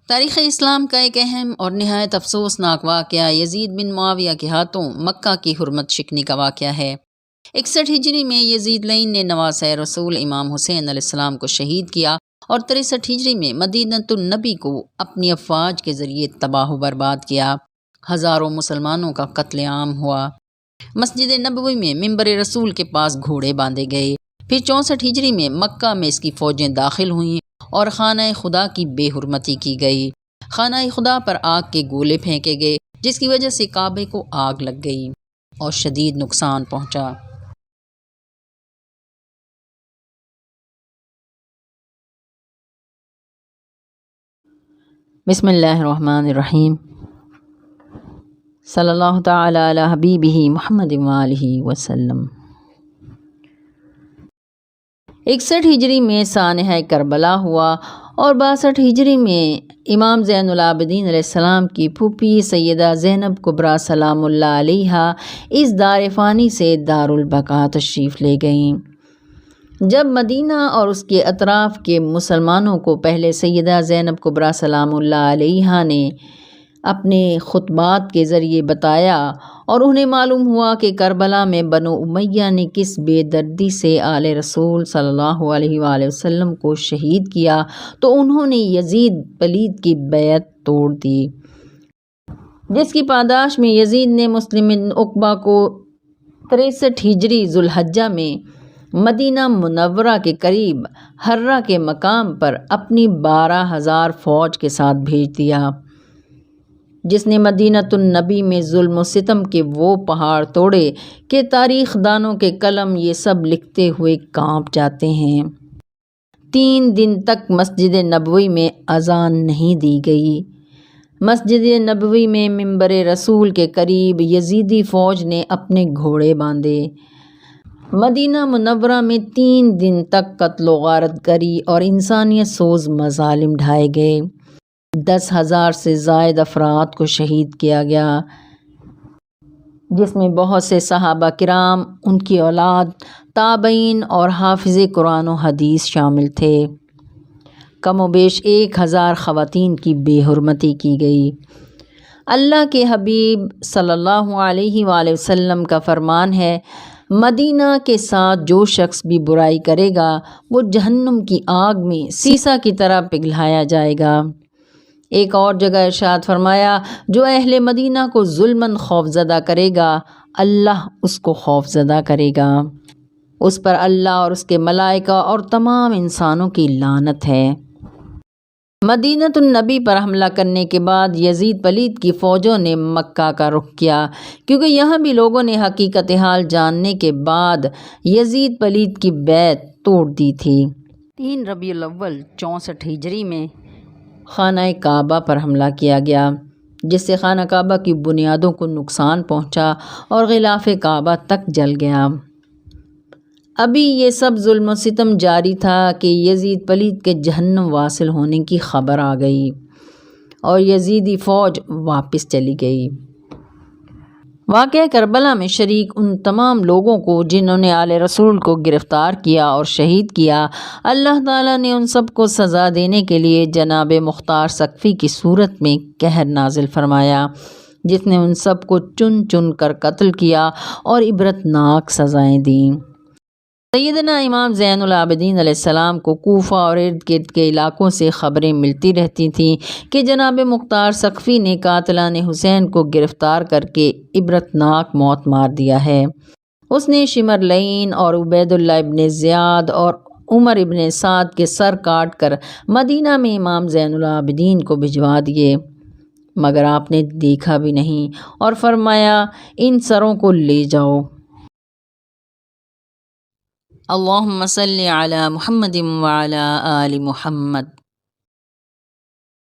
تاریخ اسلام کا ایک اہم اور نہایت افسوسناک واقعہ یزید بن معاویہ کے ہاتھوں مکہ کی حرمت شکنی کا واقعہ ہے۔ 61 ہجری میں یزید لعین نے نواسۂ رسول امام حسین علیہ السلام کو شہید کیا اور 63 ہجری میں مدینۃ النبی کو اپنی افواج کے ذریعے تباہ و برباد کیا۔ ہزاروں مسلمانوں کا قتل عام ہوا۔ مسجد نبوی میں منبر رسول کے پاس گھوڑے باندھے گئے۔ پھر 64 ہجری میں مکہ میں اس کی فوجیں داخل ہوئیں اور خانہ خدا کی بے حرمتی کی گئی۔ خانہ خدا پر آگ کے گولے پھینکے گئے، جس کی وجہ سے کعبے کو آگ لگ گئی اور شدید نقصان پہنچا۔ بسم اللہ الرحمن الرحیم، صلی اللہ تعالی علی حبیبہ محمد وآلہ وسلم۔ 61 ہجری میں سانحہ کربلا ہوا اور 62 ہجری میں امام زین العابدین علیہ السلام کی پھوپھی سیدہ زینب کبریٰ سلام اللہ علیہا اس دار فانی سے دار البقاء تشریف لے گئیں۔ جب مدینہ اور اس کے اطراف کے مسلمانوں کو پہلے سیدہ زینب کبریٰ سلام اللہ علیہا نے اپنے خطبات کے ذریعے بتایا اور انہیں معلوم ہوا کہ کربلا میں بنو امیہ نے کس بے دردی سے آل رسول صلی اللہ علیہ وآلہ وسلم کو شہید کیا، تو انہوں نے یزید پلید کی بیعت توڑ دی، جس کی پاداش میں یزید نے مسلم بن عقبہ کو 63 ہجری ذوالحجہ میں مدینہ منورہ کے قریب حرہ کے مقام پر اپنی 12,000 فوج کے ساتھ بھیج دیا، جس نے مدینۃ النبی میں ظلم و ستم کے وہ پہاڑ توڑے کہ تاریخ دانوں کے قلم یہ سب لکھتے ہوئے کانپ جاتے ہیں۔ 3 دن تک مسجد نبوی میں اذان نہیں دی گئی۔ مسجد نبوی میں منبر رسول کے قریب یزیدی فوج نے اپنے گھوڑے باندھے۔ مدینہ منورہ میں 3 دن تک قتل و غارت گری اور انسانیت سوز مظالم ڈھائے گئے۔ 10,000 سے زائد افراد کو شہید کیا گیا، جس میں بہت سے صحابہ کرام، ان کی اولاد، تابعین اور حافظ قرآن و حدیث شامل تھے۔ کم و بیش 1,000 خواتین کی بے حرمتی کی گئی۔ اللہ کے حبیب صلی اللہ علیہ وآلہ وسلم کا فرمان ہے، مدینہ کے ساتھ جو شخص بھی برائی کرے گا وہ جہنم کی آگ میں سیسا کی طرح پگھلایا جائے گا۔ ایک اور جگہ ارشاد فرمایا، جو اہل مدینہ کو ظلماً خوفزدہ کرے گا اللہ اس کو خوفزدہ کرے گا، اس پر اللہ اور اس کے ملائکہ اور تمام انسانوں کی لعنت ہے۔ مدینۃ النبی پر حملہ کرنے کے بعد یزید پلید کی فوجوں نے مکہ کا رخ کیا، کیونکہ یہاں بھی لوگوں نے حقیقت حال جاننے کے بعد یزید پلید کی بیعت توڑ دی تھی۔ 3 ربیع الاول 64 ہجری میں خانہ کعبہ پر حملہ کیا گیا، جس سے خانہ کعبہ کی بنیادوں کو نقصان پہنچا اور غلاف کعبہ تک جل گیا۔ ابھی یہ سب ظلم و ستم جاری تھا کہ یزید پلید کے جہنم واصل ہونے کی خبر آ گئی اور یزیدی فوج واپس چلی گئی۔ واقعہ کربلا میں شریک ان تمام لوگوں کو جنہوں نے آل رسول کو گرفتار کیا اور شہید کیا، اللہ تعالیٰ نے ان سب کو سزا دینے کے لیے جناب مختار ثقفی کی صورت میں قہر نازل فرمایا، جس نے ان سب کو چن چن کر قتل کیا اور عبرتناک سزائیں دیں۔ سیدنا امام زین العابدین علیہ السلام کو کوفہ اور ارد گرد کے علاقوں سے خبریں ملتی رہتی تھیں کہ جناب مختار ثقفی نے قاتلان حسین کو گرفتار کر کے عبرتناک موت مار دیا ہے۔ اس نے شمر لعین اور عبید اللہ ابن زیاد اور عمر ابن سعد کے سر کاٹ کر مدینہ میں امام زین العابدین کو بھجوا دیے، مگر آپ نے دیکھا بھی نہیں اور فرمایا، ان سروں کو لے جاؤ۔ اللہم صلی علی محمد وعلی آل محمد۔